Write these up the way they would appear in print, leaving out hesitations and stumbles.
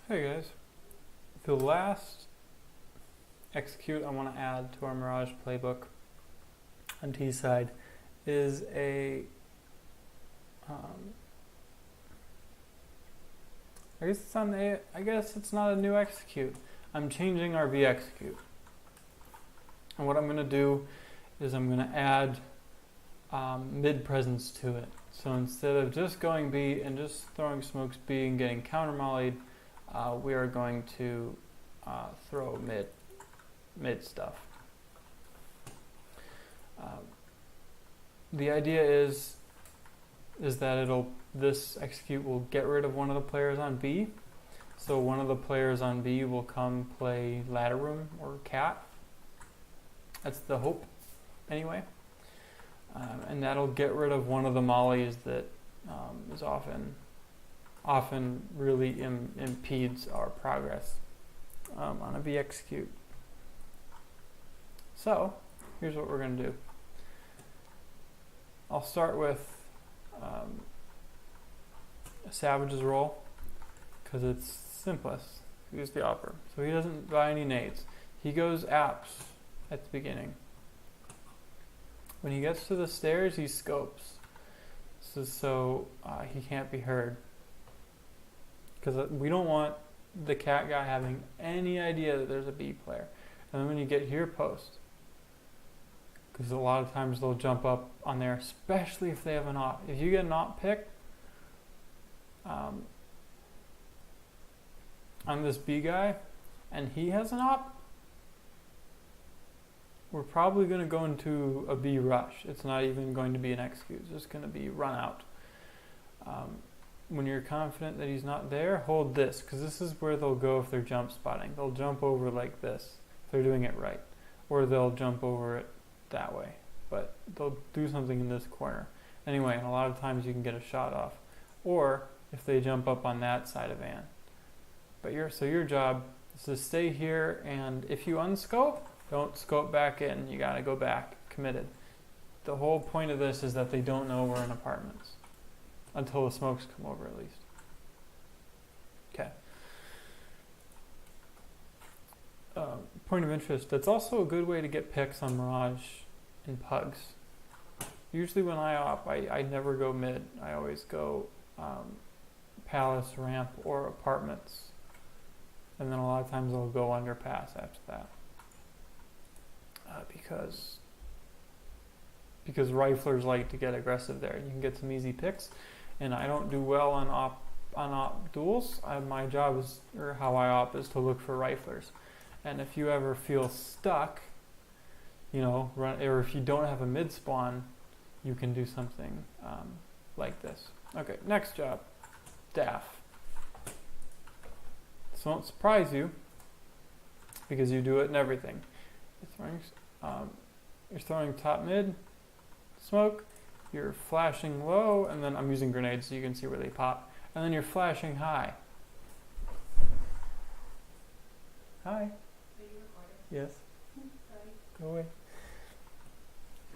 Hey guys, the last execute I want to add to our Mirage playbook on T side is I guess it's on the, I guess it's not a new execute. I'm changing our V execute. And what I'm going to do is I'm going to add mid presence to it. So instead of just going B and just throwing smokes B and getting counter mollied, we are going to throw mid stuff. The idea is that this execute will get rid of one of the players on B. So one of the players on B will come play ladder room or cat. That's the hope, anyway. And that'll get rid of one of the mollies that is often really impedes our progress on a V execute. So here's what we're going to do. I'll start with a Savage's roll because it's simplest. Use the upper. So he doesn't buy any nades. He goes apps at the beginning. When he gets to the stairs, he scopes. So he can't be heard. Because we don't want the cat guy having any idea that there's a B player. And then when you get here, post. Because a lot of times they'll jump up on there, especially if they have an op. If you get an op pick on this B guy, and he has an op, we're probably going to go into a B rush. It's not even going to be an execute. It's just going to be run out. When you're confident that he's not there, hold this, because this is where they'll go if they're jump spotting. They'll jump over like this if they're doing it right, or they'll jump over it that way, but they'll do something in this corner anyway, and a lot of times you can get a shot off, or if they jump up on that side of Ann. But your job is to stay here, and if you unscope, don't scope back in. You got to go back committed. The whole point of this is that they don't know we're in apartments until the smokes come over, at least. Okay. Point of interest, that's also a good way to get picks on Mirage and Pugs. Usually when I op, I never go mid. I always go Palace, Ramp, or Apartments. And then a lot of times I'll go underpass after that. Because riflers like to get aggressive there. You can get some easy picks. And I don't do well on op duels. My job is, or how I op, is to look for riflers. And if you ever feel stuck, or if you don't have a mid spawn, you can do something like this. Okay, next job, Daff. This won't surprise you because you do it in everything. You're throwing top mid, smoke, you're flashing low, and then I'm using grenades so you can see where they pop, and then you're flashing high. Hi. Are you recording? Yes. Sorry. Go away.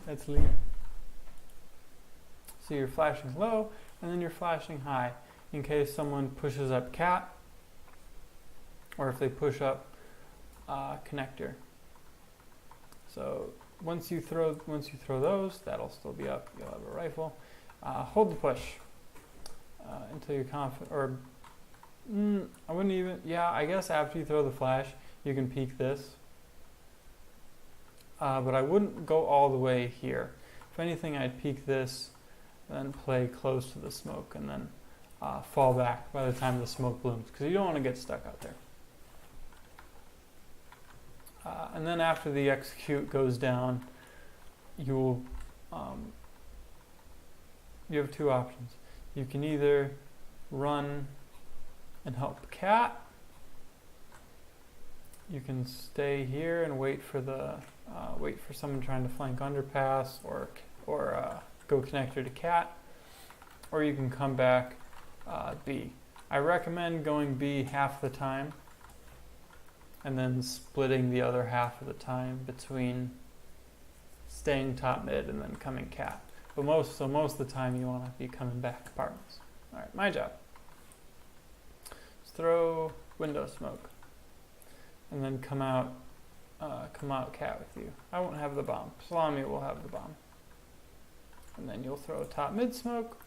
That's Lee. So you're flashing low, and then you're flashing high in case someone pushes up cat, or if they push up connector. So once you throw those, that'll still be up. You'll have a rifle. Hold the push until you're confident. Or I wouldn't even. Yeah, I guess after you throw the flash, you can peek this. But I wouldn't go all the way here. If anything, I'd peek this, then play close to the smoke, and then fall back by the time the smoke blooms, because you don't want to get stuck out there. And then after the execute goes down, you have two options. You can either run and help cat. You can stay here and wait for someone trying to flank underpass, or go connector to cat, or you can come back B. I recommend going B half the time, and then splitting the other half of the time between staying top mid and then coming cat. But most of the time you want to be coming back apartments. All right, my job. Just throw window smoke, and then come out cat with you. I won't have the bomb. Salami will have the bomb. And then you'll throw top mid smoke.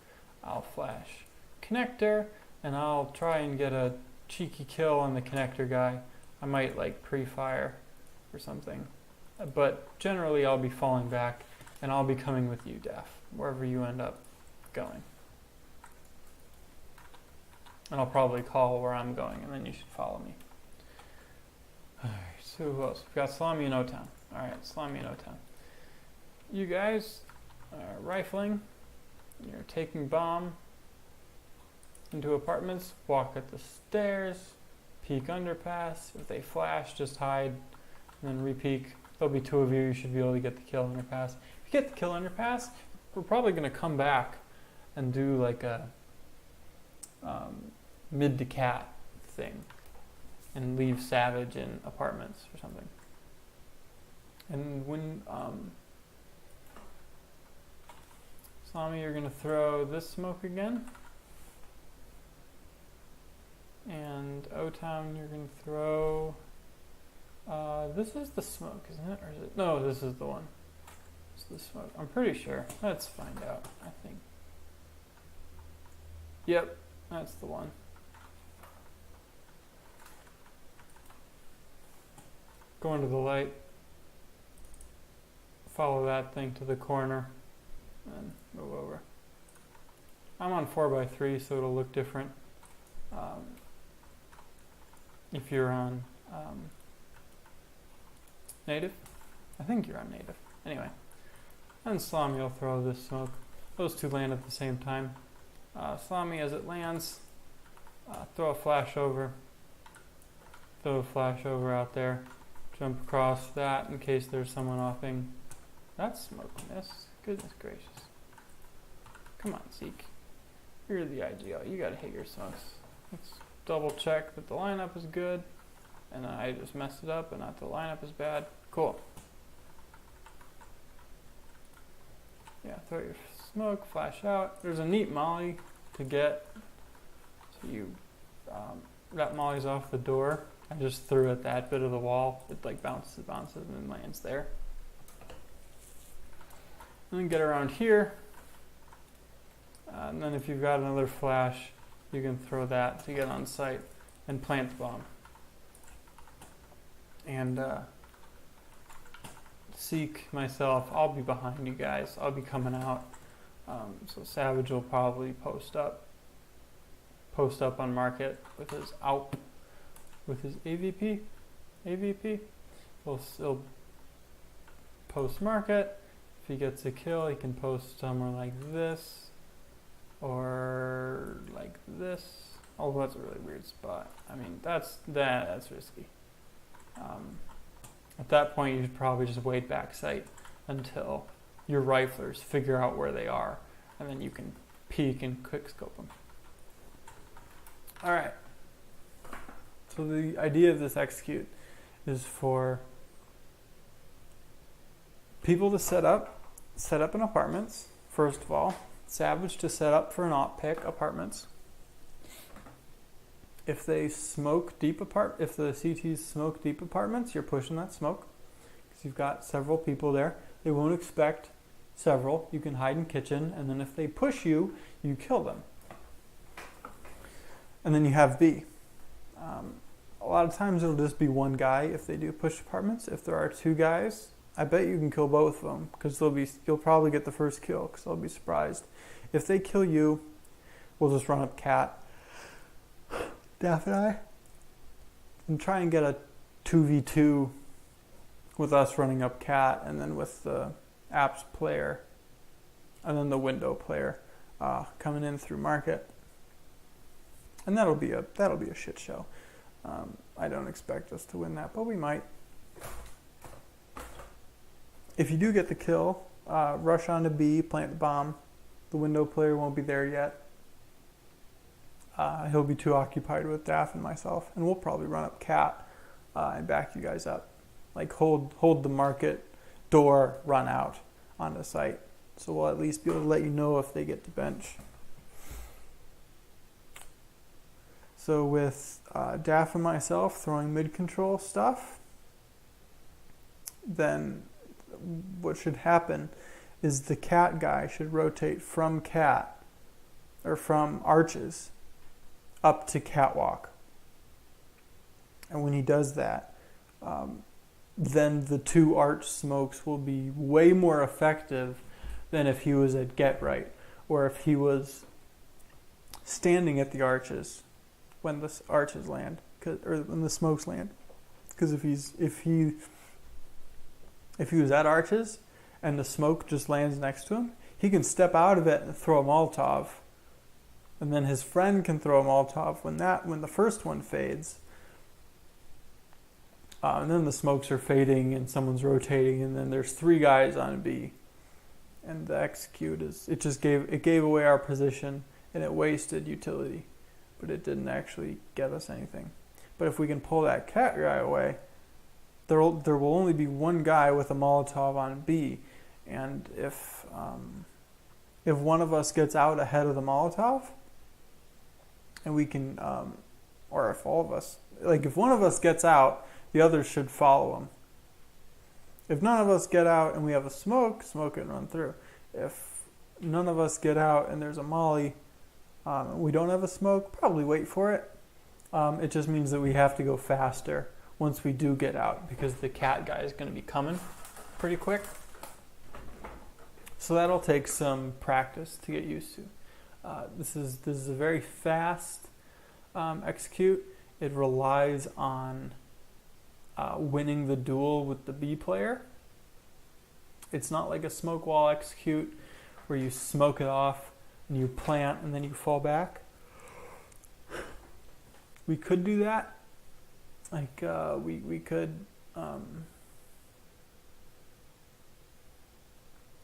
I'll flash connector, and I'll try and get a cheeky kill on the connector guy. I might like pre-fire or something. But generally I'll be falling back, and I'll be coming with you, Daph, wherever you end up going. And I'll probably call where I'm going, and then you should follow me. Alright, so who else? We've got Salami and Otown. Alright, Salami and Otown. You guys are rifling. You're taking bomb into apartments. Walk up the stairs. Peek underpass. If they flash, just hide. And then re-peek. There'll be two of you. You should be able to get the kill underpass. If you get the kill underpass, we're probably going to come back and do like a mid to cat thing and leave Savage in apartments or something. And when Salami, you're going to throw this smoke again. And Otown, you're going to throw this is the smoke, isn't it? Or is it? No, this is the one. It's the smoke. I'm pretty sure. Let's find out, I think. Yep, that's the one. Go into the light. Follow that thing to the corner. And move over. I'm on 4x3, so it'll look different. If you're on native. I think you're on native. Anyway. And Salami will throw this smoke. Those two land at the same time. Salami, as it lands, throw a flash over. Throw a flash over out there. Jump across that in case there's someone offing. That smoke missed. Goodness gracious. Come on, Zeke. You're the ideal. You gotta hit your smokes. Let's double check that the lineup is good. And I just messed it up and not the lineup is bad. Cool. Yeah, throw your smoke, flash out. There's a neat molly to get. So you, that molly's off the door. I just threw at that bit of the wall. It like bounces, and then lands there. And then get around here. And then if you've got another flash, you can throw that to get on site and plant the bomb. And Seek, myself, I'll be behind you guys. I'll be coming out. So Savage will probably post up on market with his AWP, with his AVP. He'll post market. If he gets a kill, he can post somewhere like this or like this. Oh, that's a really weird spot. I mean, that's risky. At that point, you should probably just wait back sight until your riflers figure out where they are, and then you can peek and quick scope them. All right. So the idea of this execute is for people to set up in apartments. First of all, Savage to set up for an op pick apartments. If they smoke deep if the CTs smoke deep apartments, you're pushing that smoke because you've got several people there. They won't expect several. You can hide in kitchen, and then if they push you, you kill them. And then you have B. A lot of times it'll just be one guy if they do push apartments. If there are two guys, I bet you can kill both of them because you'll probably get the first kill because they'll be surprised. If they kill you, we'll just run up cat. Daph and I, and try and get a 2v2 with us running up cat, and then with the apps player, and then the window player coming in through market, and that'll be a shit show. I don't expect us to win that, but we might. If you do get the kill, rush on to B, plant the bomb. The window player won't be there yet. He'll be too occupied with Daph and myself, and we'll probably run up cat and back you guys up. Like hold the market door, run out onto site. So we'll at least be able to let you know if they get to bench. So So with Daff and myself throwing mid-control stuff, then what should happen is the cat guy should rotate from cat, or from arches, up to catwalk. And when he does that, then the 2 arch smokes will be way more effective than if he was at get right, or if he was standing at the arches when the arches land, or when the smokes land. Because if he was at arches and the smoke just lands next to him, he can step out of it and throw a Molotov, and then his friend can throw a Molotov when the first one fades. And then the smokes are fading and someone's rotating, and then there's 3 guys on B. And the execute gave away our position, and it wasted utility, but it didn't actually get us anything. But if we can pull that cat guy away, there will only be 1 guy with a Molotov on B, and if one of us gets out ahead of the Molotov, and we can, or if all of us, if one of us gets out, the others should follow him. If none of us get out and we have a smoke it and run through. If none of us get out and there's a molly, we don't have a smoke, probably wait for it. It just means that we have to go faster once we do get out, because the cat guy is going to be coming pretty quick. So that'll take some practice to get used to. This is a very fast execute. It relies on winning the duel with the B player. It's not like a smoke wall execute where you smoke it off and you plant and then you fall back. We could do that. We could,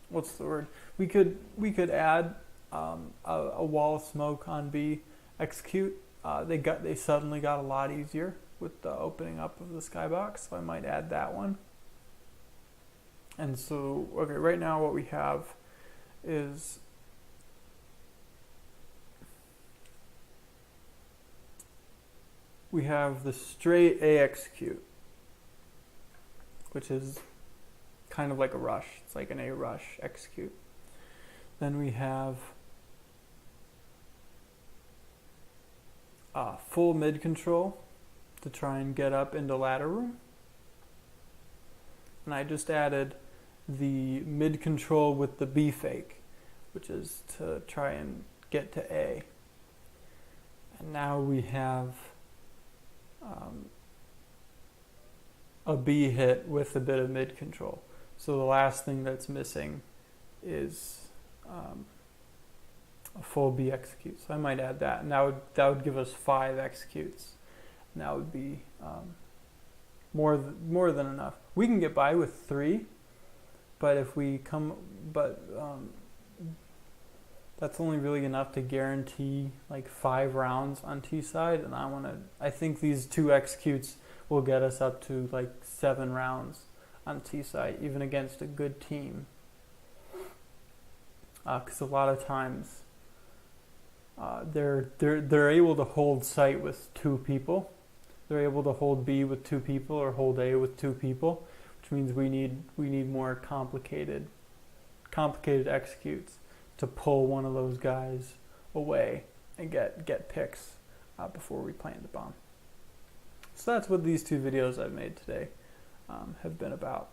what's the word? We could add a wall of smoke on B execute. They suddenly got a lot easier with the opening up of the skybox, so I might add that one. And so, okay, right now what we have is we have the straight A execute, which is kind of like a rush. It's like an A rush execute. Then we have full mid control to try and get up into ladder room. And I just added the mid control with the B fake, which is to try and get to A. And now we have a B hit with a bit of mid control. So the last thing that's missing is a full B execute. So I might add that, and that would give us 5 executes. And that would be more than enough. We can get by with 3, but that's only really enough to guarantee like 5 rounds on T side, and I think these 2 executes will get us up to like 7 rounds on T side, even against a good team. Because a lot of times they're able to hold site with 2 people. They're able to hold B with 2 people or hold A with 2 people, which means we need more complicated executes to pull one of those guys away and get picks before we plant the bomb. So that's what these 2 videos I've made today have been about.